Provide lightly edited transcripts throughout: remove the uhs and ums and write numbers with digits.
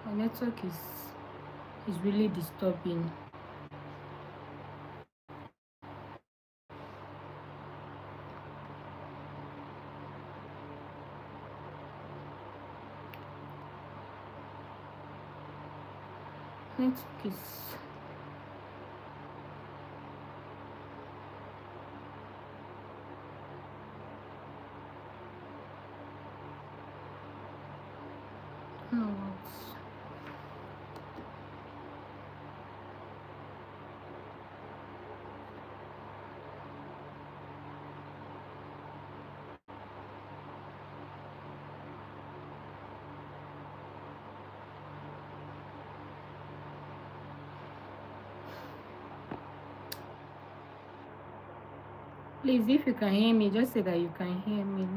My network is really disturbing. Network is no what. Please, if you can hear me, just say that you can hear me.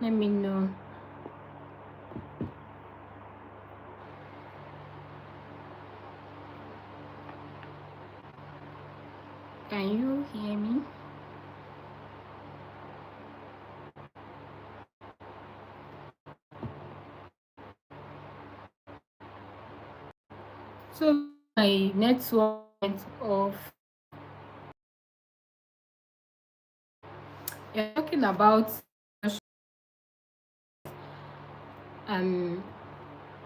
Let me know. Can you hear me? So my network went off. You're talking about um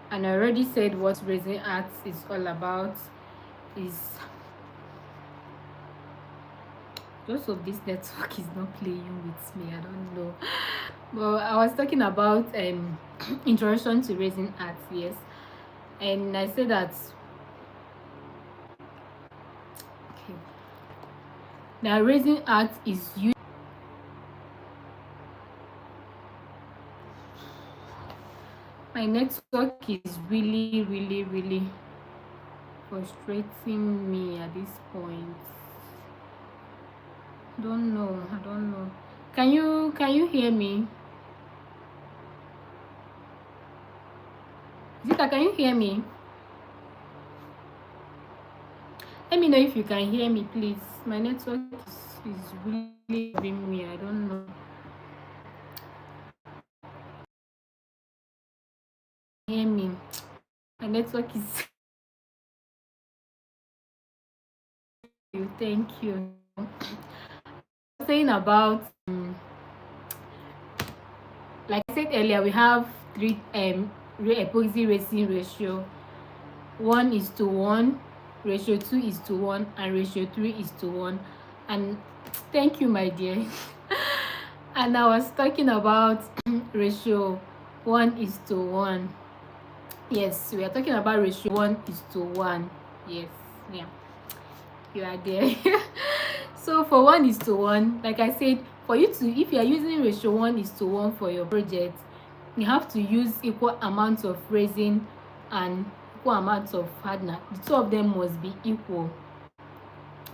and I already said what raising arts is all about. Is just of this network is not playing with me. I don't know. Well, I was talking about introduction to raising arts, yes. And I said that okay. Now raising arts is used. My network is really frustrating me at this point. I don't know. Can you hear me? Zita, can you hear me? Let me know if you can hear me, please. My network is really giving me. I don't know. Hear me. My network is thank you. Saying about like I said earlier, we have three epoxy resin ratio. 1:1, ratio 2:1, and ratio 3:1. And thank you, my dear. And I was talking about ratio 1:1. Yes, we are talking about ratio 1:1. Yes, yeah, you are there. So for 1:1, like I said, for you to, if you are using ratio 1:1 for your project, you have to use equal amounts of resin and equal amounts of hardener. The two of them must be equal.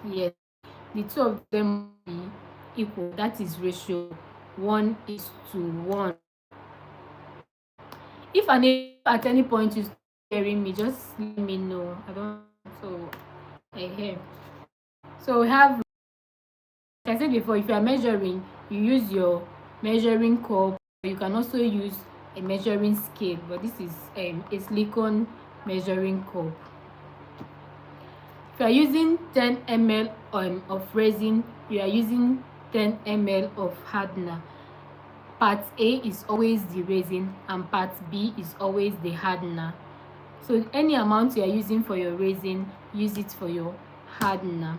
Yes, the two of them must be equal. That is ratio 1:1. If at any point you start hearing me, just let me know. I don't so I hear. So we have, like I said before, if you are measuring, you use your measuring cup. You can also use a measuring scale, but this is a silicone measuring cup. If you are using 10 ml of resin, you are using 10 ml of hardener. Part A is always the resin and part B is always the hardener. So any amount you are using for your resin, use it for your hardener.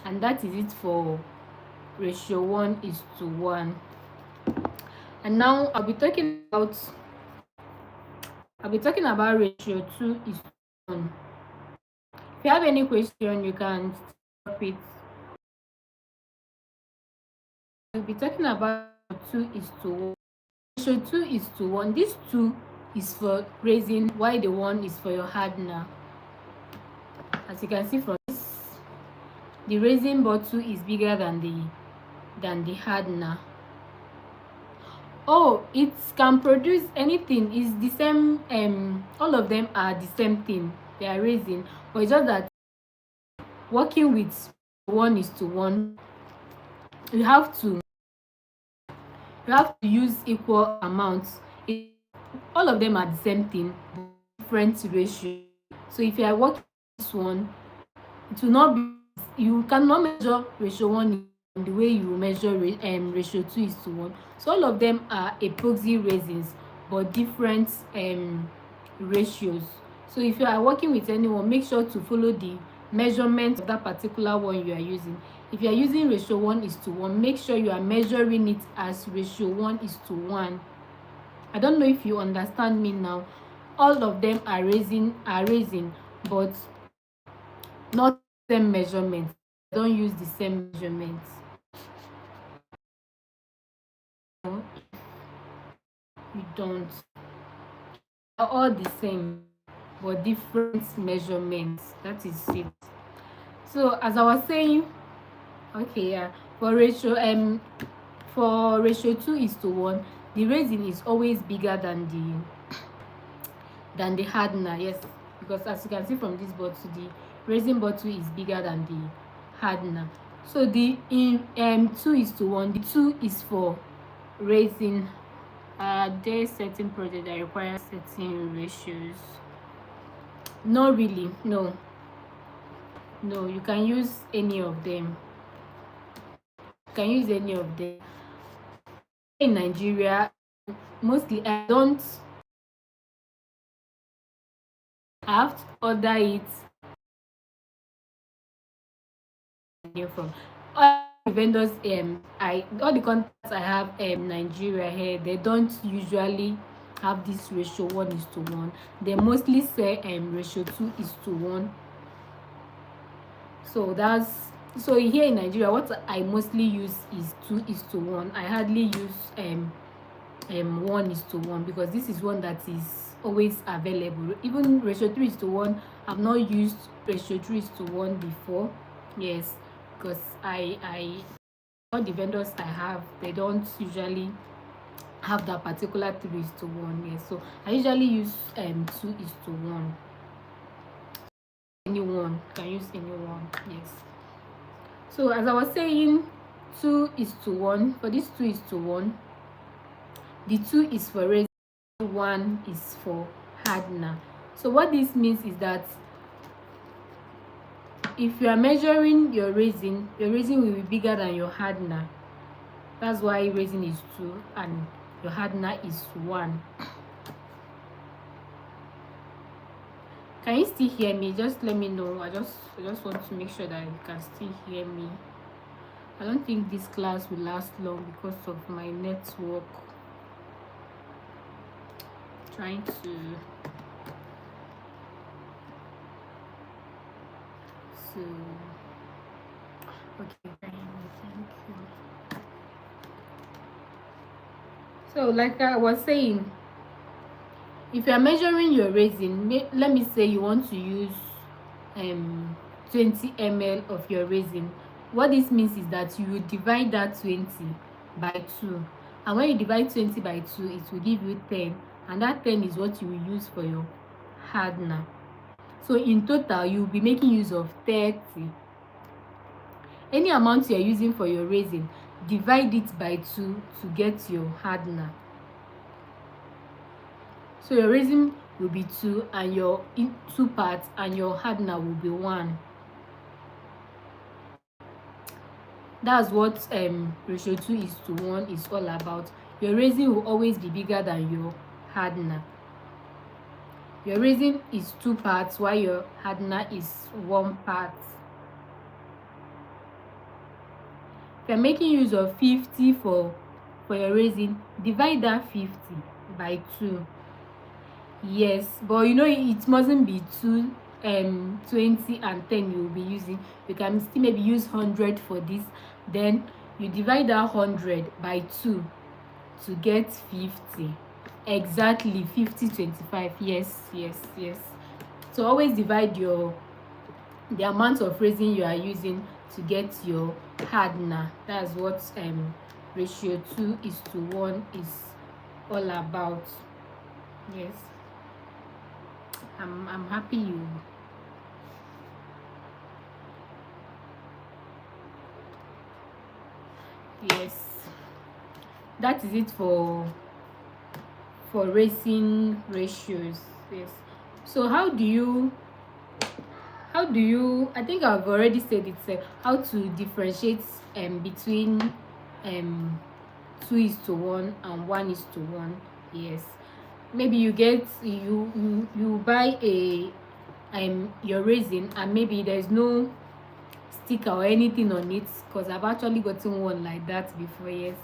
And that is it for ratio 1:1. And now I'll be talking about ratio 2:1. If you have any question, you can stop it. We'll be talking about 2:1. Ratio 2:1. This 2 is for resin, while the 1 is for your hardener. As you can see from this, the resin bottle is bigger than the hardener. Oh, it can produce anything. It's the same. All of them are the same thing. They are resin, but it's just that working with 1:1, you have to use equal amounts. all of them are the same thing, different ratio. So if you are working this one, it will not be, you cannot measure ratio 1 the way you measure ratio 2:1. So all of them are epoxy resins, but different ratios. So if you are working with anyone, make sure to follow the measurement of that particular one you are using. If you are using ratio 1:1, make sure you are measuring it as ratio 1:1. I don't know if you understand me now. All of them are raising, but not the same measurement. Don't use the same measurements. No, you don't. They're all the same, but different measurements. That is it. So as I was saying, okay, yeah, for ratio 2:1, the resin is always bigger than the hardener. Yes, because as you can see from this bottle, the resin bottle is bigger than the hardener. So the in 2:1, the 2 is for resin. There certain project that require certain ratios? Not really, no. You can use any of them. In Nigeria, mostly I don't have to order it from all the vendors. All the contacts I have Nigeria here, they don't usually have this ratio 1:1. They mostly say ratio 2:1. So here in Nigeria, what I mostly use is 2:1. I hardly use 1:1, because this is one that is always available. Even ratio 3:1, I've not used ratio 3:1 before. Yes, because I all the vendors I have, they don't usually have that particular 3:1. Yes, so I usually use 2:1. Anyone can use anyone. Yes. So as I was saying, 2:1. For this 2:1, the 2 is for resin, 1 is for hardener. So what this means is that if you are measuring your resin will be bigger than your hardener. That's why resin is 2 and your hardener is 1. Can you still hear me? Just let me know. I just want to make sure that you can still hear me. I don't think this class will last long because of my network. Trying to okay, thank you. So like I was saying, if you are measuring your resin, let me say you want to use 20 ml of your resin. What this means is that you will divide that 20 by 2, and when you divide 20 by 2, it will give you 10, and that 10 is what you will use for your hardener. So in total, you will be making use of 30. Any amount you are using for your resin, divide it by 2 to get your hardener. So your resin will be 2 and your 2 parts, and your hardener will be 1. That's what ratio 2:1 is all about. Your resin will always be bigger than your hardener. Your resin is 2 parts while your hardener is 1 part. If you're making use of 50 for your resin, divide that 50 by 2. Yes, but you know it mustn't be 2 20 and 10 you will be using. You can still maybe use 100 for this. Then you divide that 100 by 2 to get 50. Exactly, 50 25. Yes. So always divide the amount of resin you are using to get your hardener. That's what ratio 2:1 is all about. Yes, I'm happy you yes, that is it for for resin ratios. Yes. So how do you I think I've already said it, how to differentiate between um 2:1 and 1:1. Yes. Maybe you buy a your resin, and maybe there's no sticker or anything on it, because I've actually gotten one like that before. Yes,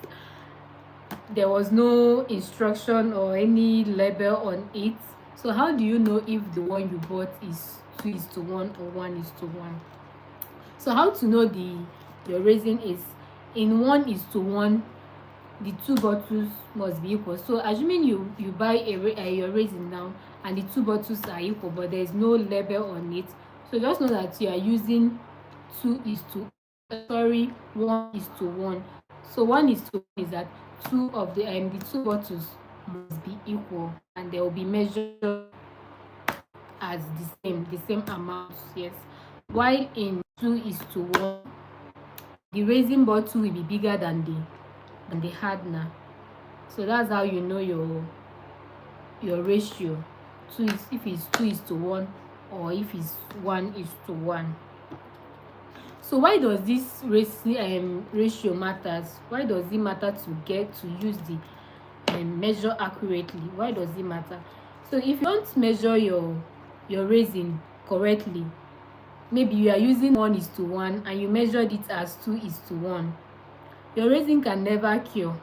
there was no instruction or any label on it. So how do you know if the one you bought is 2:1 or 1:1? So how to know your resin is in 1:1? The two bottles must be equal. So assuming you buy your resin now, and the two bottles are equal, but there is no label on it, so just know that you are using 1:1. So 1:1 is that the two bottles must be equal, and they will be measured as the same amount. Yes. While in 2:1, the resin bottle will be bigger than the hardener. So that's how you know your ratio. If it's 2:1, or if it's 1:1. So why does this ratio matters? Why does it matter to use the measure accurately? Why does it matter? So if you don't measure your resin correctly, maybe you are using 1:1 and you measured it as 2:1, your resin can never cure.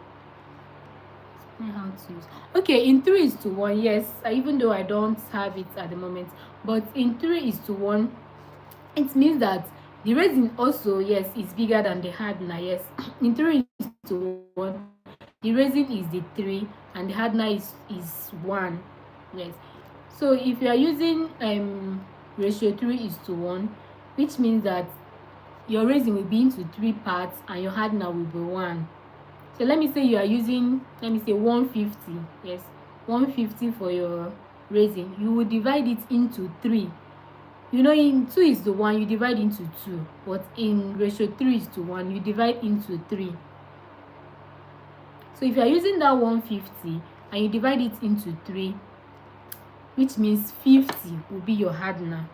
How to use. Okay, in 3:1, yes, even though I don't have it at the moment, but in 3:1, it means that the resin also, yes, is bigger than the hardener. Yes, in 3:1, the resin is the 3 and the hardener is 1. Yes. So if you are using ratio 3:1, which means that your resin will be into 3 parts and your hardener will be 1. So let me say you are using, 150. Yes, 150 for your resin. You will divide it into 3. In 2:1, you divide into 2, but in ratio 3:1, you divide into 3. So if you are using that 150 and you divide it into 3, which means 50 will be your hardener.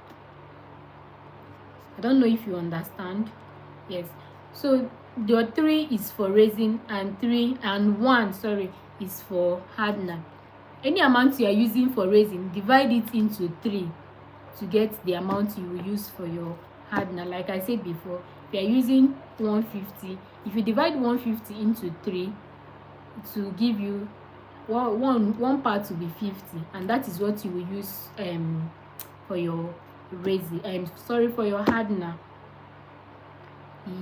I don't know if you understand. Yes. So your 3 is for resin, and 1 is for hardener. Any amount you are using for resin, divide it into 3 to get the amount you will use for your hardener. Like I said before, if you are using 150, if you divide 150 into 3, it will give you one part will be 50, and that is what you will use for your resin, for your hardener.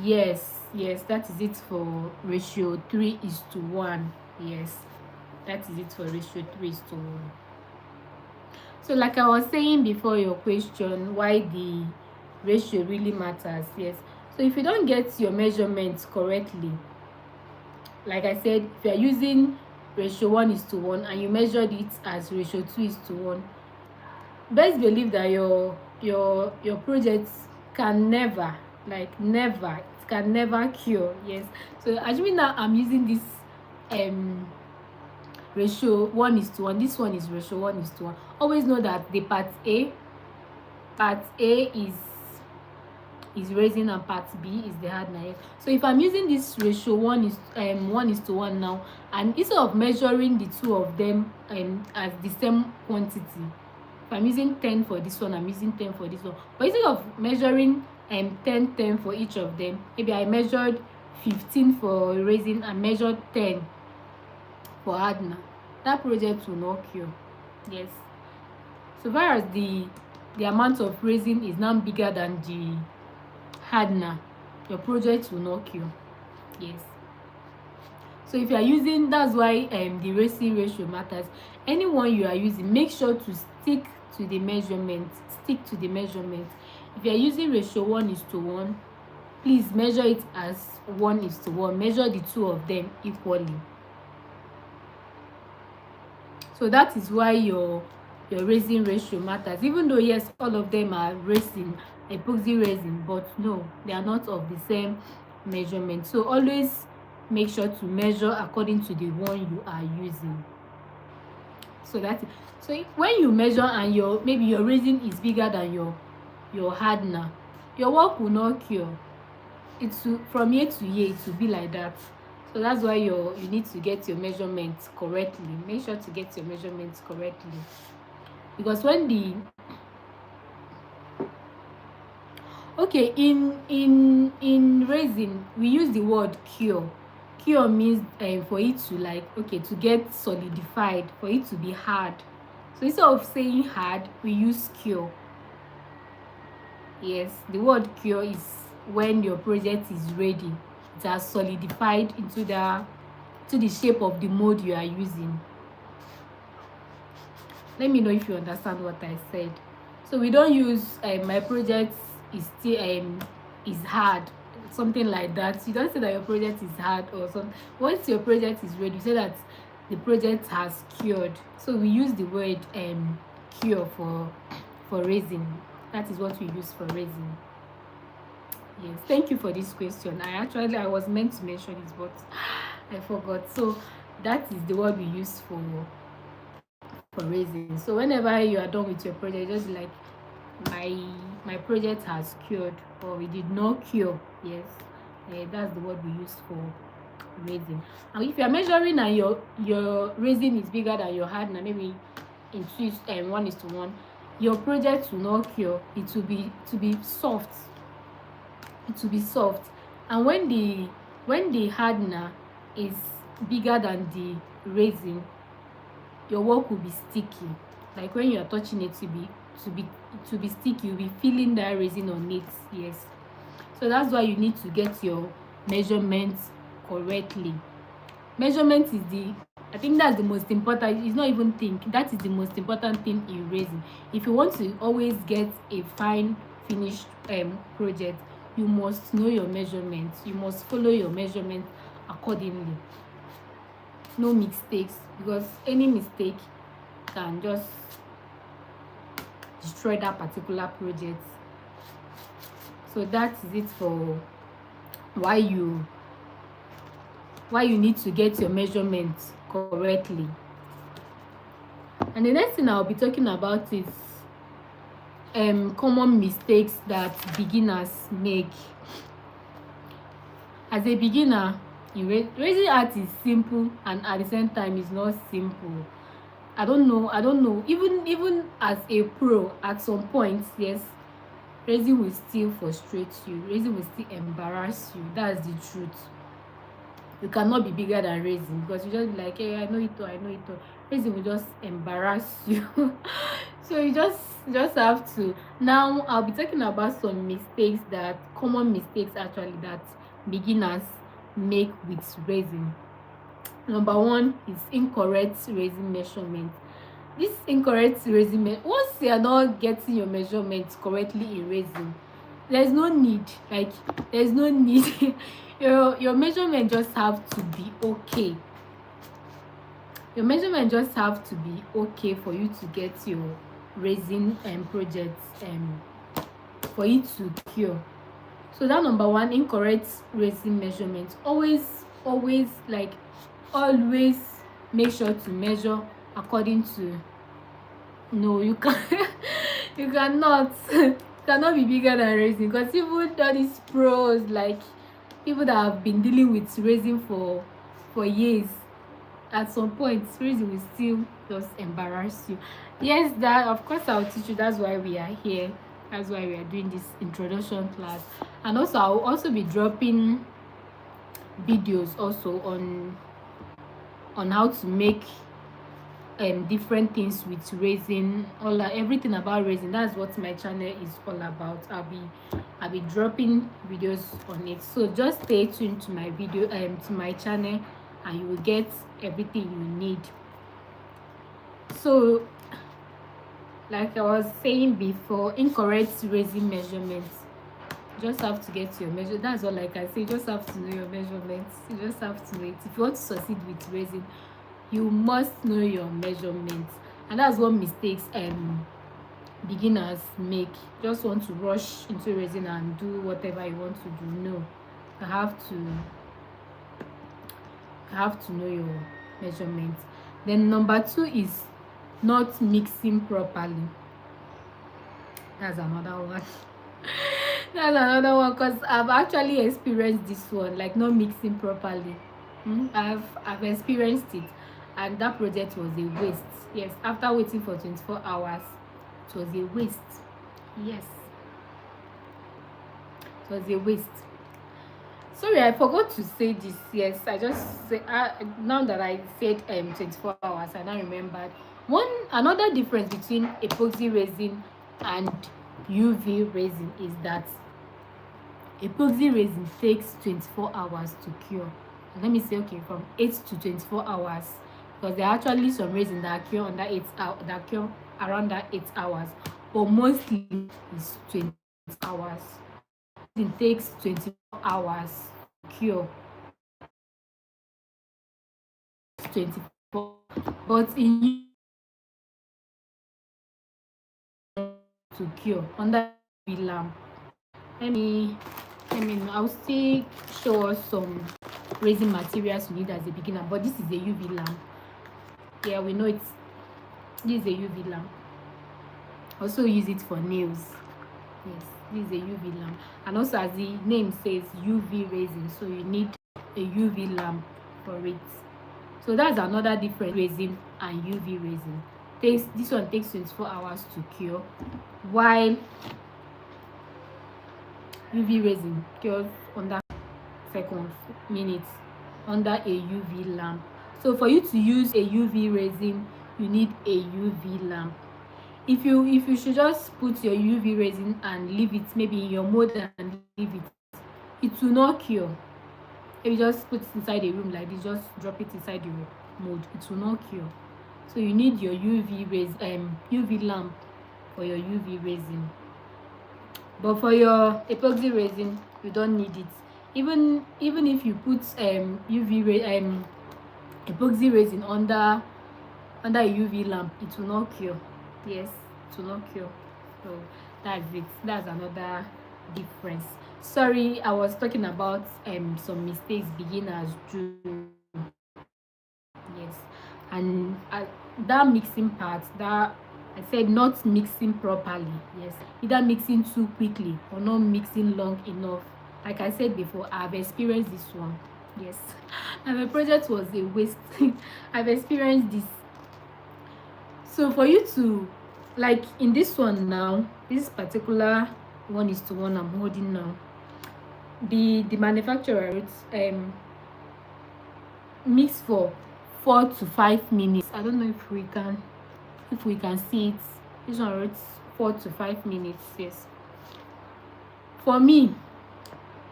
Yes, that is it for ratio 3:1. Yes, that is it for ratio 3:1. So like I was saying before your question, why the ratio really matters. Yes, so if you don't get your measurements correctly, like I said, if you are using ratio 1:1 and you measured it as ratio 2:1, best believe that your project can never, it can never cure. Yes. So assuming now I'm using this ratio 1:1, this one is ratio 1:1. Always know that the part A is resin and part B is the hardener. Yes. So if I'm using this ratio 1:1 now, and instead of measuring the two of them as the same quantity, if I'm using 10 for this one, I'm using 10 for this one, but instead of measuring 10 for each of them, maybe I measured 15 for resin and measured 10 for hardener, that project will not cure. Yes. So far as the amount of resin is now bigger than the hardener, your project will not cure. Yes. So if you are using, that's why the resin ratio matters. Anyone you are using, make sure to stick to the measurement. If you are using ratio 1:1, please measure it as 1:1. Measure the two of them equally. So that is why your resin ratio matters. Even though yes, all of them are resin, epoxy resin, but no, they are not of the same measurement. So always make sure to measure according to the one you are using. So that's it. So when you measure and maybe your resin is bigger than your hardener, your work will not cure. It's from year to year it will be like that. So that's why you need to get your measurements correctly. Make sure to get your measurements correctly, because when the okay, in resin we use the word cure. Cure means for it to, like, okay, to get solidified, for it to be hard. So instead of saying hard, we use cure. Yes, the word cure is when your project is ready, it has solidified into the shape of the mold you are using. Let me know if you understand what I said. So we don't use my project is still is hard, something like that. You don't say that your project is hard or something. Once your project is ready, you say that the project has cured. So we use the word cure for resin. That is what we use for resin. Yes, thank you for this question. I was meant to mention it, but I forgot. So that is the word we use for resin. So whenever you are done with your project, just like my project has cured, or it did not cure. Yes, that's the word we use for resin. And if you are measuring and your resin is bigger than your hardener, maybe in 1:1, your project will not cure. It will be soft. It will be soft. And when the hardener is bigger than the resin, your work will be sticky. Like when you are touching it to be sticky, you'll be feeling that resin on it. Yes, so that's why you need to get your measurements correctly. Measurement is I think that's the most important. It's not even that is the most important thing in resin. If you want to always get a fine finished project, you must know your measurements. You must follow your measurements accordingly. No mistakes, because any mistake can just destroy that particular project. So that is it for why you need to get your measurements correctly. And the next thing I'll be talking about is common mistakes that beginners make. As a beginner, resin art is simple, and at the same time it's not simple. I don't know. Even as a pro, at some point, yes, resin will still frustrate you. Resin will still embarrass you. That's the truth. You cannot be bigger than resin, because you just be like, hey, I know it all. Resin will just embarrass you. So you just have to. Now I'll be talking about some common mistakes actually, that beginners make with resin. Number one is incorrect resin measurement. This incorrect resin once you are not getting your measurements correctly in resin, there's no need your measurement just have to be okay. Your measurement just have to be okay for you to get your resin projects for it to cure. So that number one, incorrect resin measurement. Always make sure to measure according to. No, you can you cannot be bigger than resin, because even all these pros, like people that have been dealing with resin for years, at some point resin will still just embarrass you. Yes, that of course I'll teach you. That's why we are here. That's why we are doing this introduction class. And also I'll also be dropping videos also on how to make different things with resin, everything about resin. That's what my channel is all about. I'll be dropping videos on it, so just stay tuned to my video to my channel, and you will get everything you need. So like I was saying before, incorrect resin measurements. Just have to get your measure. That's all I can say. You just have to know your measurements. You just have to know it. If you want to succeed with resin, you must know your measurements. And that's what mistakes beginners make. Just want to rush into resin and do whatever you want to do. No, you have to know your measurements. Then number two is not mixing properly. That's another one. That's another one, because I've actually experienced this one, like not mixing properly. I've experienced it, and that project was a waste. Yes, after waiting for 24 hours, it was a waste. Yes, it was a waste. Sorry, I forgot to say this. Yes, I just say, now that I said 24 hours, I now remembered another difference between epoxy resin and UV resin is that epoxy resin takes 24 hours to cure. Let me say, okay, from 8 to 24 hours, because there are actually some resin that cure under 8 hours, that cure around that 8 hours, but mostly is 20 hours. It takes 24 hours to cure. 24, but in to cure under UV lamp. let me I'll still show us some resin materials you need as a beginner, but this is a UV lamp. Yeah, we know it's this is a UV lamp. Also use it for nails. Yes, this is a UV lamp, and also as the name says, UV resin, so you need a UV lamp for it. So that's another difference, resin and UV resin. This one takes 24 hours to cure, while UV resin cures under seconds, minutes, under a UV lamp. So for you to use a UV resin, you need a UV lamp. If you should just put your UV resin and leave it maybe in your mold and leave it will not cure. If you just put it inside a room like this, just drop it inside your mold, it will not cure. So you need your UV lamp for your UV resin. But for your epoxy resin, you don't need it. Even if you put epoxy resin under a UV lamp, it will not cure. Yes, it will not cure. So that's it. That's another difference. Sorry, I was talking about some mistakes beginners do. Yes, and that mixing part, that I said not mixing properly. Yes, either mixing too quickly or not mixing long enough. Like I said before, I've experienced this one. Yes, and my project was a waste. I've experienced this. So for you to, like in this one now, this particular 1:1 I'm holding now, the manufacturer mix for 4 to 5 minutes. I don't know if we can see it. This one wrote 4 to 5 minutes. Yes, for me,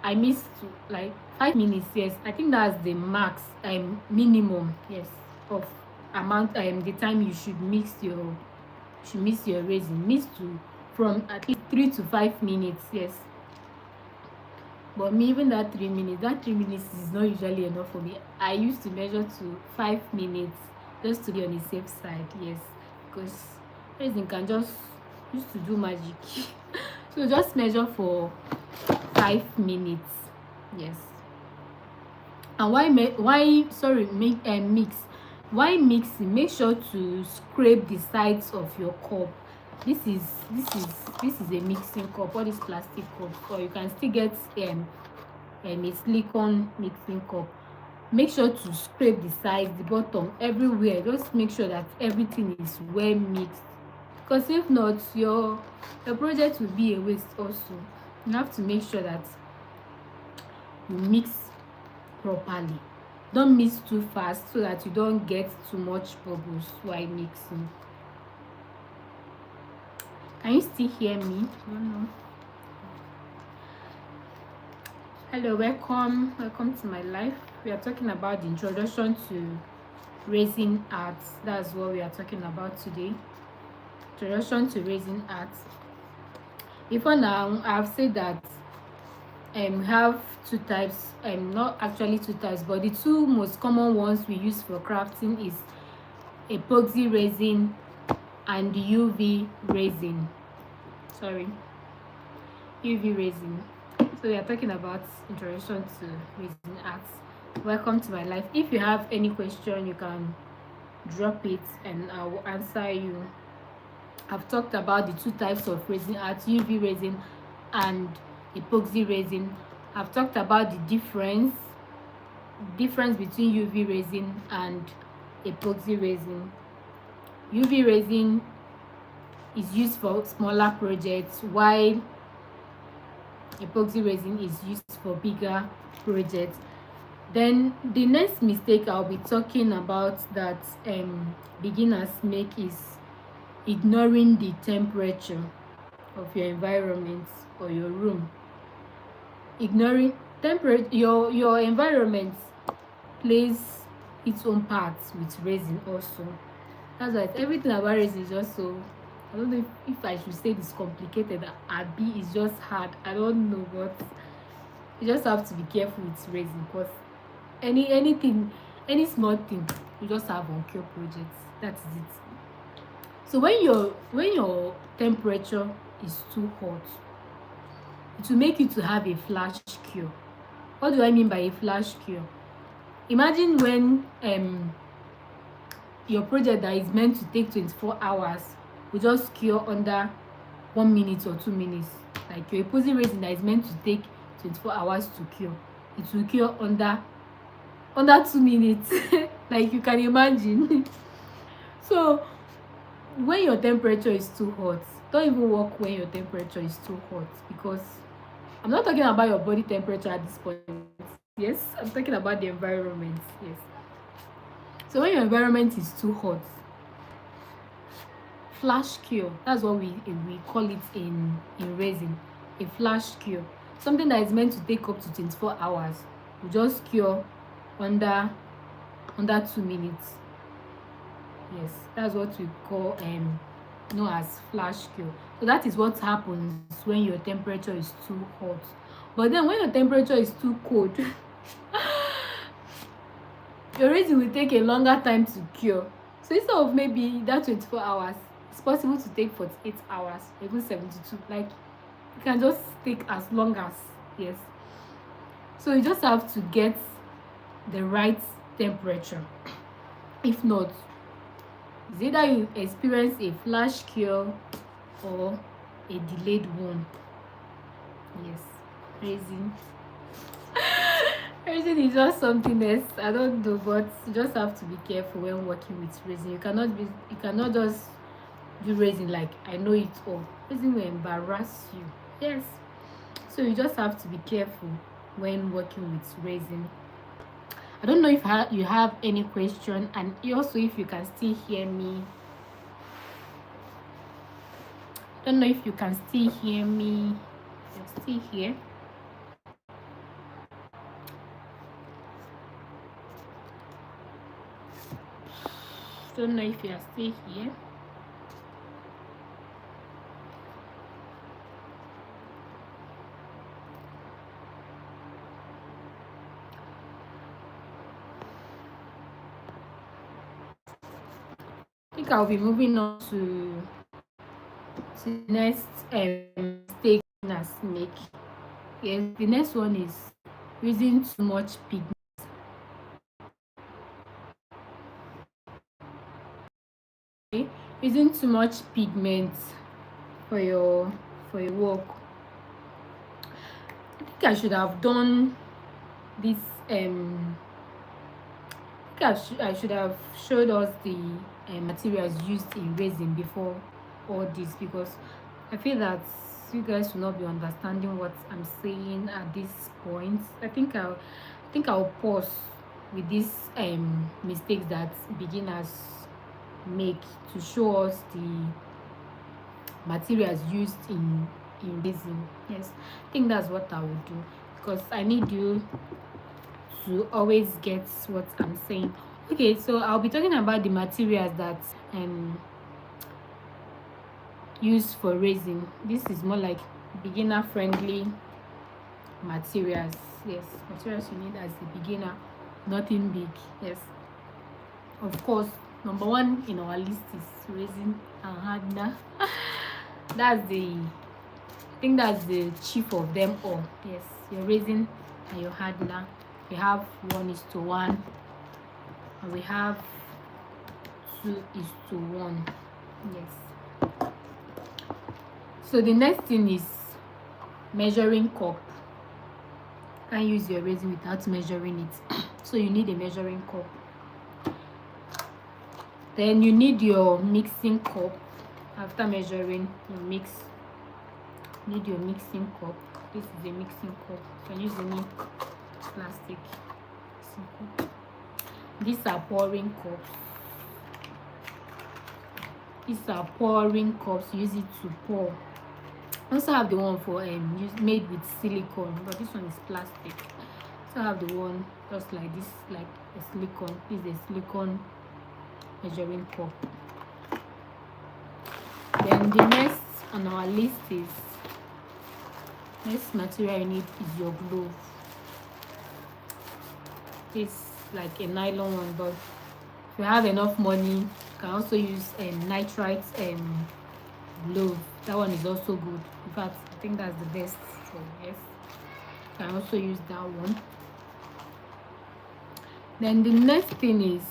I missed like 5 minutes. Yes, I think that's the max minimum, yes, of amount the time you should mix your resin. Mix to from at least 3 to 5 minutes. Yes, but me, even that 3 minutes is not usually enough for me. I used to measure to 5 minutes just to be on the safe side. Yes, because resin can just used to do magic. So just measure for 5 minutes. Yes. And mix, why mixing? Make sure to scrape the sides of your cup. This is a mixing cup, all these plastic cups, or you can still get a silicone mixing cup. Make sure to scrape the sides, the bottom, everywhere. Just make sure that everything is well mixed, because if not, your project will be a waste also. You have to make sure that you mix properly. Don't mix too fast so that you don't get too much bubbles while mixing. Can you still hear me? I don't know. Hello, welcome to my life. We are talking about the introduction to resin art. That's what we are talking about today. Introduction to resin art. Before now, I've said that have two types, not actually two types, but the two most common ones we use for crafting is epoxy resin and UV resin. UV resin. So we are talking about introduction to resin art. Welcome to my life. If you have any question, you can drop it and I will answer you. I've talked about the two types of resin art, UV resin and epoxy resin. I've talked about the difference between UV resin and epoxy resin. UV resin is used for smaller projects, while epoxy resin is used for bigger projects. Then the next mistake I'll be talking about that beginners make is ignoring the temperature of your environment or your room. Ignoring temperature, your environment plays its own part with resin also. That's why everything about resin is just so, I don't know if I should say it's complicated, abi it's just hard, I don't know, but you just have to be careful with resin, because any small thing you just have on cure projects. That is it. So when your temperature is too hot, it will make you to have a flash cure. What do I mean by a flash cure? Imagine when your project that is meant to take 24 hours will just cure under 1 minute or 2 minutes. Like your epoxy resin that is meant to take 24 hours to cure, it will cure under 2 minutes. Like you can imagine. So when your temperature is too hot, don't even work when your temperature is too hot, because I'm not talking about your body temperature at this point. Yes, I'm talking about the environment. Yes. So when your environment is too hot, flash cure, that's what we call it in resin, a flash cure. Something that is meant to take up to 24 hours will just cure under 2 minutes. Yes, that's what we call known as flash cure. So that is what happens when your temperature is too hot. But then when your temperature is too cold, your resin will take a longer time to cure. So instead of maybe that 24 hours, it's possible to take 48 hours, even 72. Like you can just take as long as, yes. So you just have to get the right temperature. If not, it's either you experience a flash cure or a delayed one. Yes, resin. Resin is just something else. I don't know, but you just have to be careful when working with resin. You cannot just do resin like I know it all. Resin will embarrass you. Yes. So you just have to be careful when working with resin. I don't know if you have any question, and also if you can still hear me. I don't know if you can still hear me. You're still here. Don't know if you are still here. I think I'll be moving on to the next mistake beginners make. Yes, the next one is using too much pigment. Okay? Using too much pigment for your work. I think I should have done this. I should have showed us the materials used in resin before all this, because I feel that you guys will not be understanding what I'm saying at this point. I think I'll pause with these mistakes that beginners make to show us the materials used in resin. Yes, I think that's what I will do, because I need you to always get what I'm saying. Okay, so I'll be talking about the materials that used for resin. This is more like beginner friendly materials. Yes, materials you need as a beginner, nothing big. Yes, of course, number one in our list is resin and hardener. I think that's the chief of them all. Yes, your resin and your hardener. We have 1:1, and we have 2:1. Yes. So the next thing is measuring cup. You can't use your resin without measuring it. So you need a measuring cup. Then you need your mixing cup. After measuring, you need your mixing cup. This is a mixing cup. You can use any plastic mixing cup. These are pouring cups. These are pouring cups. Use it to pour. I also have the one for made with silicone, but this one is plastic. So I have the one just like this, like a silicone. This is a silicone measuring cup. Then the next on our list is, next material you need is your glove. This like a nylon one, but if you have enough money, you can also use nitrite glove. That one is also good. In fact, I think that's the best. So yes, you can also use that one. Then the next thing is,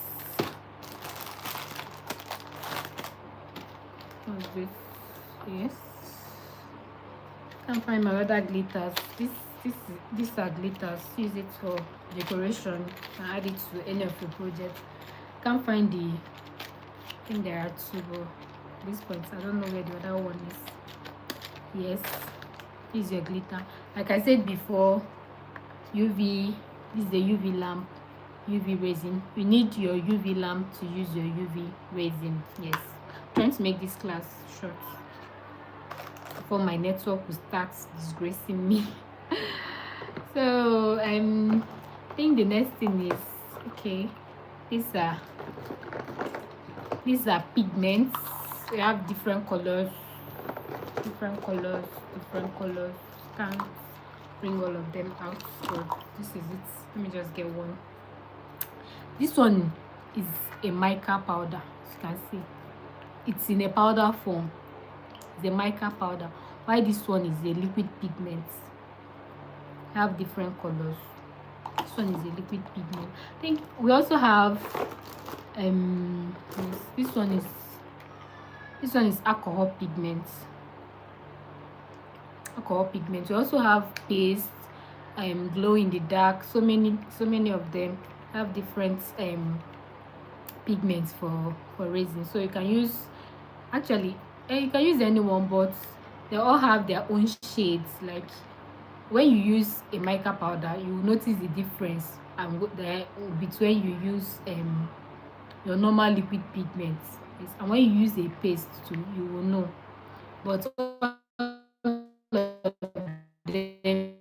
what's this? Yes, can't find my other glitters. These are glitters. Use it for decoration and add it to any of your projects. Can't find the, I think there are two, but at this point I don't know where the other one is. Yes, this is your glitter. Like I said before, UV, this is the UV lamp, UV resin. You need your UV lamp to use your UV resin. Yes, I'm trying to make this class short before my network will start disgracing me. So I think the next thing is, okay, these are pigments. We have different colors. Can't bring all of them out, so this is it. Let me just get one. This one is a mica powder. As you can see, it's in a powder form. It's a mica powder, while this one is a liquid pigment. Have different colors. This one is a liquid pigment. I think we also have this one is alcohol pigments. We also have paste, glow in the dark. So many of them have different pigments for resin. So you can use, actually you can use anyone, but they all have their own shades. Like when you use a mica powder, you will notice the difference between you use your normal liquid pigments. Yes, and when you use a paste too, you will know. But all of them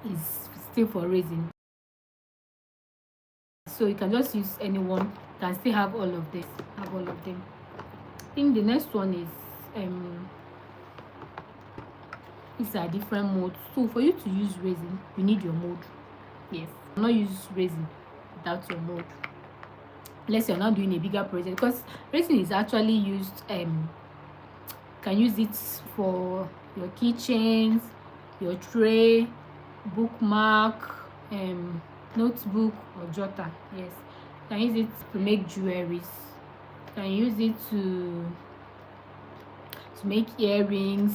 is still for resin, so you can just use anyone. You can still have all of this, I think the next one is these are different modes. So for you to use resin, you need your mode. Yes, you cannot use resin without your mode, unless you're not doing a bigger project, because resin is actually used, can use it for your keychains, your tray, bookmark, notebook or jotter. Yes, you can use it to make jewelries. You can use it to make earrings,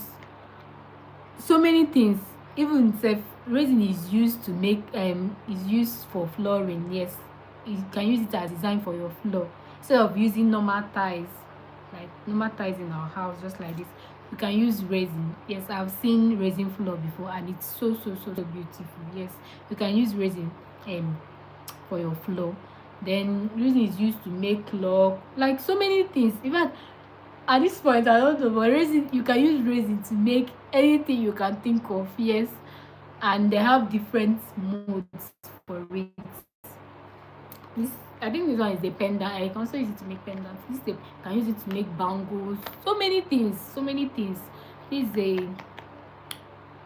so many things. Even self resin is used to make is used for flooring. Yes, you can use it as design for your floor instead of using normal tiles, like normal tiles in our house, just like this. You can use resin. Yes, I've seen resin floor before, and it's so beautiful. Yes, you can use resin for your floor. Then resin is used to make clock, like so many things. In fact, at this point I don't know, but resin, you can use resin to make anything you can think of. Yes, and they have different modes for it. This, I think this one is a pendant. I can also use it to make pendants. This is can use it to make bangles. So many things. This is a, I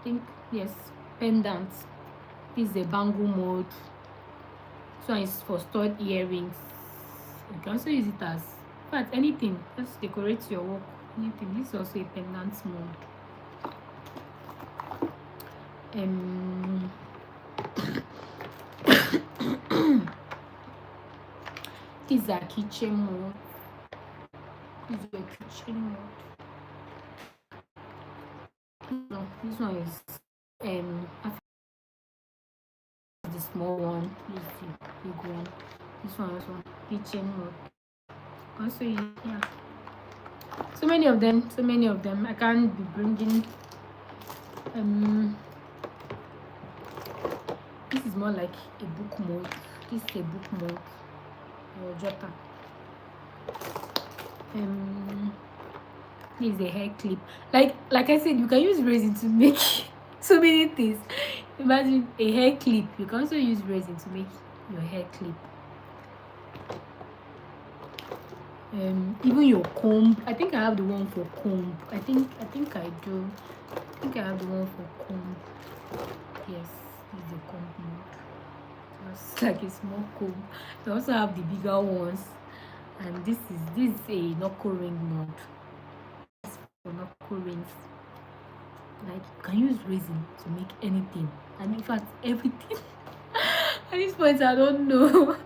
think, yes, pendant. This is a bangle mode. This one is for stored earrings. You can also use it as, in fact, anything. Just decorate your work. Anything. This is also a pendant mode. These are kitchen mode. This is your kitchen mode. No, this one is I think the small one. This is the big one. This one is one kitchen mode. Also, yeah. So many of them. I can't be bringing. This is more like a book mode. This is a book mode. Or jotter. This is a hair clip. Like I said, you can use resin to make so many things. Imagine a hair clip. You can also use resin to make your hair clip. Even your comb. I think I have the one for comb. I think I do. I think I have the one for comb. Yes, this is the comb mode. Just like a small comb. I also have the bigger ones, and this is a knuckle ring mode. This for knuckle rings. Like you can use resin to make anything, and in fact everything. At this point, I don't know.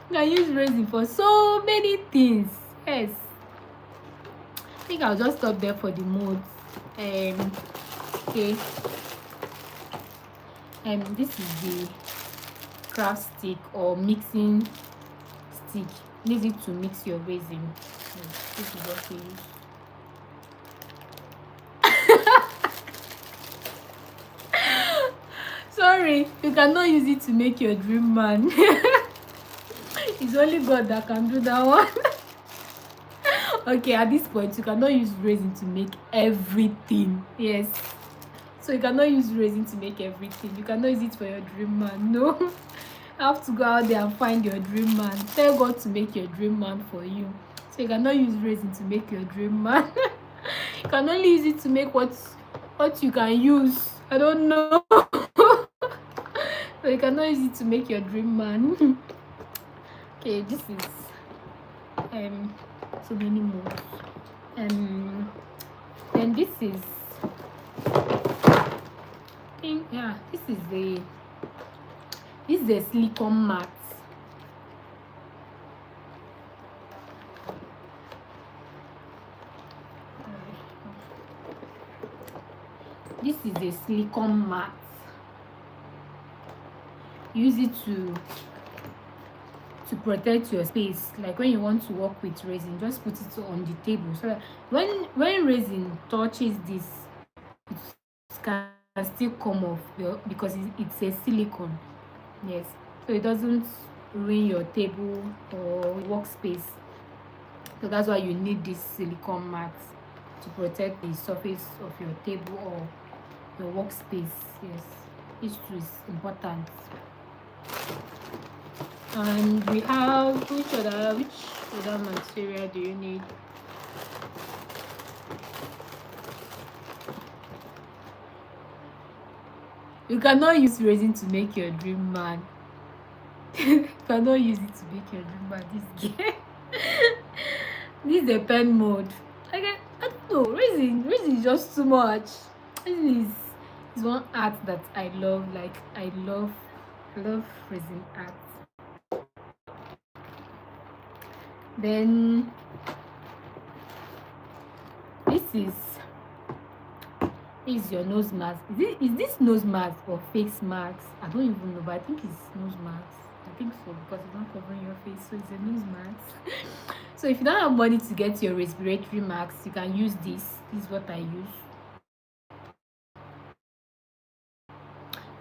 You can use resin for so many things. Yes. I think I'll just stop there for the modes. Okay. This is the craft stick or mixing stick. Use it to mix your resin. This is what we use. Sorry, you cannot use it to make your dream man. It's only God that can do that one. Okay, at this point, you cannot use resin to make everything. Yes. So you cannot use resin to make everything. You cannot use it for your dream man. No. You have to go out there and find your dream man. Tell God to make your dream man for you. So you cannot use resin to make your dream man. You can only use it to make what you can use. I don't know. So you cannot use it to make your dream man. Okay, this is so many more. Then this is this is a silicone mat. This is a silicone mat. Use it to protect your space. Like when you want to work with resin, just put it on the table so that when resin touches this, it can still come off because it's a silicone. Yes, so it doesn't ruin your table or workspace. So that's why you need this silicone mat to protect the surface of your table or your workspace. Yes, this is important. And we have which other material do you need? You cannot use resin to make your dream man. You cannot use it to make your dream man. This game. This is a pen mode. I don't know. Resin is just too much. Resin is one art that I love. Like I love resin art. Then this is your nose mask. Is this nose mask or face mask? I don't even know, but I think it's nose mask. I think so because it's not covering your face, so it's a nose mask. So if you don't have money to get your respiratory mask, you can use this. This is what I use.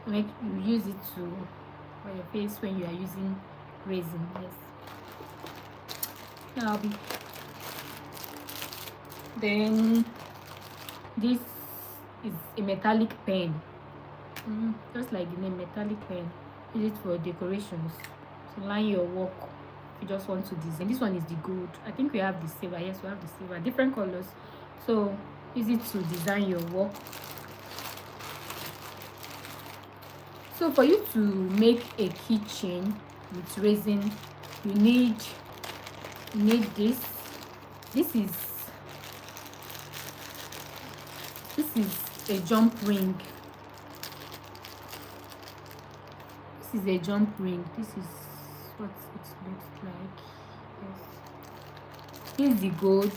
Like you use it for your face when you are using resin. Yes. Then this is a metallic pen. Just like the name, metallic pen. Use it for decorations to line your work. If you just want to design. This one is the gold. I think we have the silver. Yes, we have the silver. Different colors. So use it to design your work. So for you to make a keychain with resin, you need this. This is a jump ring. This is a jump ring. This is what it looks like. This is the gold,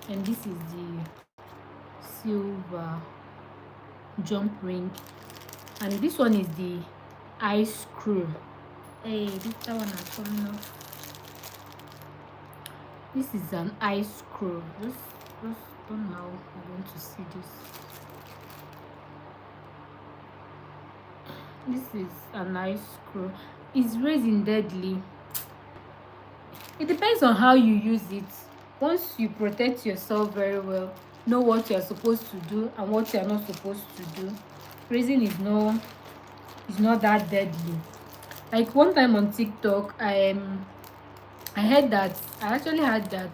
and this is the silver jump ring, and this one is the ice screw. Hey, this that one has fallen off. This is an ice screw. Just don't know how I want to see this. This is an ice screw. It's resin deadly. It depends on how you use it. Once you protect yourself very well, know what you're supposed to do and what you're not supposed to do, resin is not that deadly. Like one time on TikTok, I heard that I actually heard that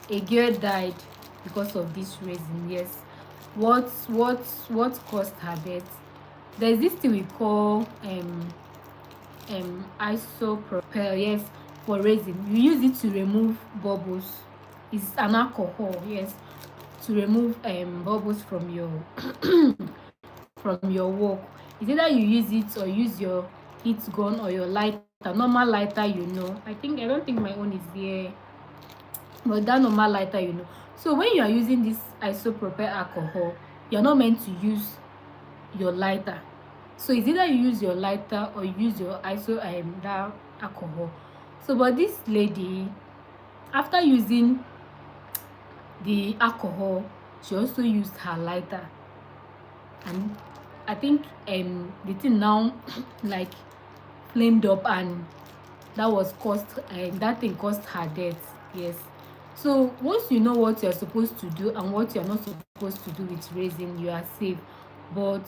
a girl died because of this resin. Yes. What caused her death? There's this thing we call isopropyl, yes, for resin. You use it to remove bubbles. It's an alcohol, yes, to remove bubbles from your from your work. It's either you use it or use your heat gun or your lighter, normal lighter, I don't think my own is there, but that normal lighter, so when you are using this isopropyl alcohol, you're not meant to use your lighter. So it's either you use your lighter or you use your that alcohol. So but this lady, after using the alcohol, she also used her lighter, and I think the thing now like flamed up, and that thing caused her death. Yes. So once you know what you're supposed to do and what you're not supposed to do with resin, you are safe. But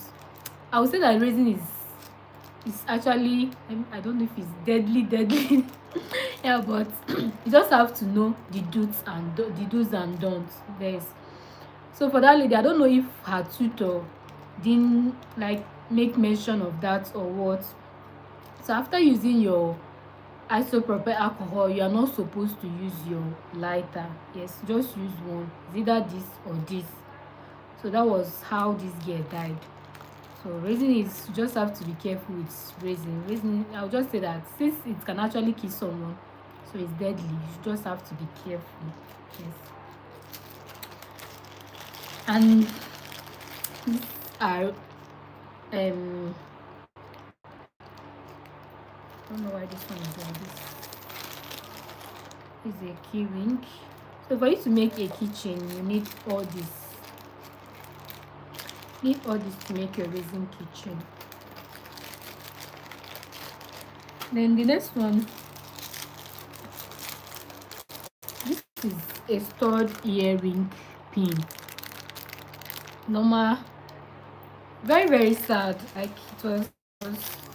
I would say that resin is actually, I don't know if it's deadly yeah, but you just have to know the do's and don'ts. Yes. So for that lady, I don't know if her tutor didn't like make mention of that or what. So after using your isopropyl alcohol, you are not supposed to use your lighter. Yes, just use one. It's either this or this. So that was how this girl died. So resin is, you just have to be careful with resin. I'll just say that since it can actually kill someone, so it's deadly, you just have to be careful. Yes. And these are I don't know why this one is like this. This is a key ring. So for you to make a keychain, you need all this. To make your resin keychain. Then the next one, this is a stud earring pin. Normal, very sad. Like it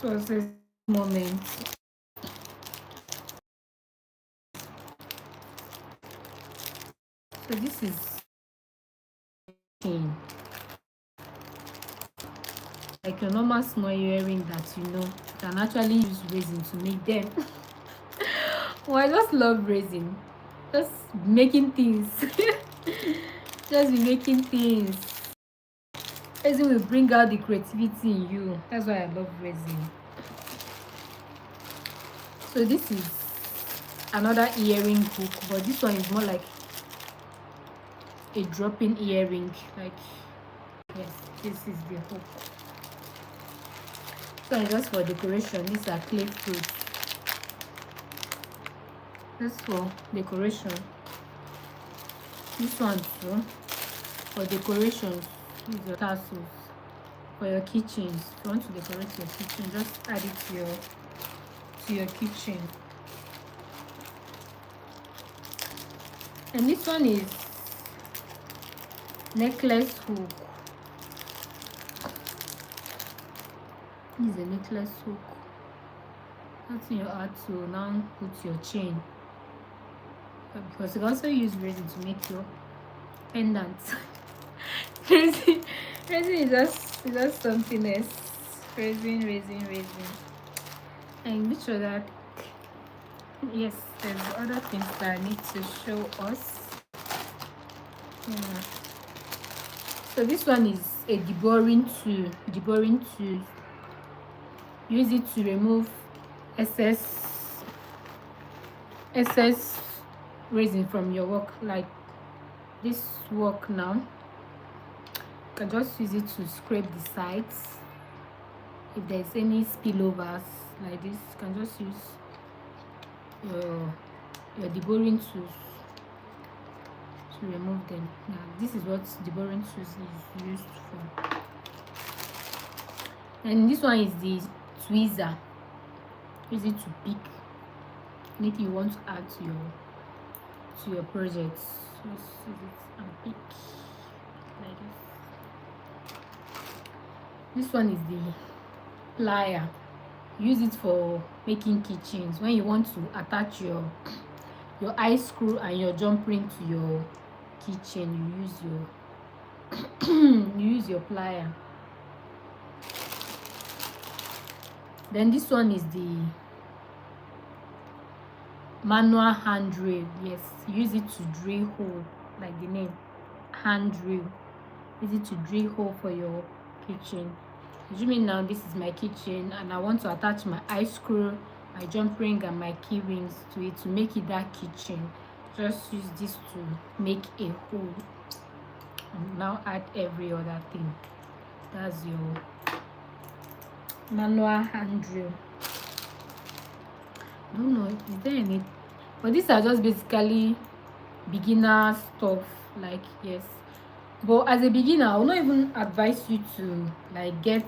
was a moment. So this is pin, like a normal small earring that you can actually use resin to make them. Well, I just love resin. Just making things. Just be making things. Resin will bring out the creativity in you. That's why I love resin. So this is another earring hook, but this one is more like a drop-in earring. Like, yes, this is the hook. So it's just for decoration. These are clay fruits. This for decoration. This one too for decoration. These are tassels for your kitchens. If you want to decorate your kitchen, just add it to your kitchen. And this one is necklace hook. This is a necklace hook. That's in your art to now put your chain. Because you can also use resin to make your pendant. resin is just something else. Resin. And which other? Yes, there's other things that I need to show us. Yeah. So this one is a deboring tool. use it to remove excess resin from your work. Like this work now, you can just use it to scrape the sides. If there's any spillovers like this, you can just use your deboring tools to remove them. Now this is what deboring tools is used for. And this one is the tweezer. Use it to pick anything you want to add to your project. Just use it and pick like this. This one is the plier. Use it for making keychains. When you want to attach your eye screw and your jump ring to your keychain, you use your plier. Then this one is the manual hand drill. Yes, use it to drill hole, like the name, hand drill. Use it to drill hole for your keychain. Assuming now this is my keychain and I want to attach my eye screw, my jump ring and my key rings to it to make it that keychain. Just use this to make a hole and now add every other thing. That's your manual hand drill. I don't know, is there any, but these are just basically beginner stuff. Like, yes, but as a beginner I will not even advise you to like get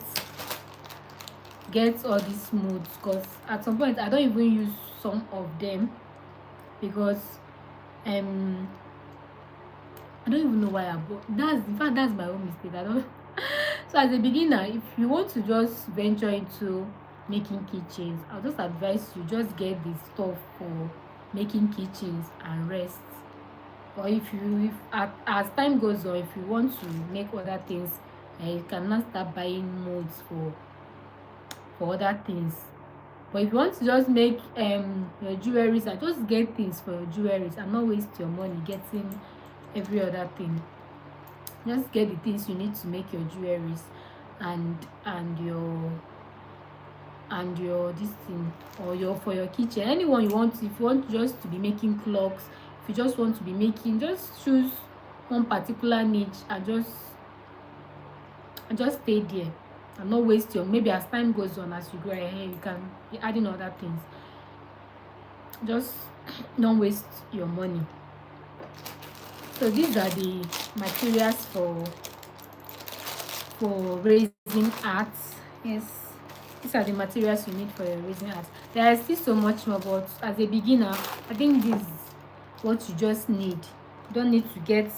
all these modes, because at some point I don't even use some of them, because I don't even know why I bought. That's my own mistake. I don't so as a beginner, if you want to just venture into making keychains, I'll just advise you just get the stuff for making keychains and rest. Or if as time goes on, if you want to make other things, you cannot start buying molds for other things. But if you want to just make your jewelries, I just get things for your jewelries and not waste your money getting every other thing. Just get the things you need to make your jewelries and your this thing, or for your kitchen. Anyone you want. If you want just to be making clocks, if you just want to be making, just choose one particular niche and just stay there and not waste your, maybe as time goes on, as you go ahead, you can be adding other things. Just don't waste your money. So these are the materials for raising arts. Yes, these are the materials you need for your raising arts. There is still so much more, but as a beginner, I think this is what you just need. You don't need to get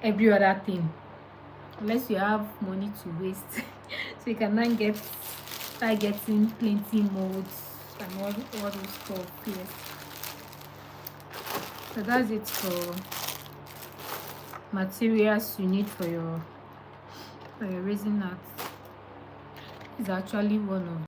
every other thing unless you have money to waste. So you can then start getting plenty molds and all those stuff. Yes, so that's it for materials you need for your raising art. Is actually one of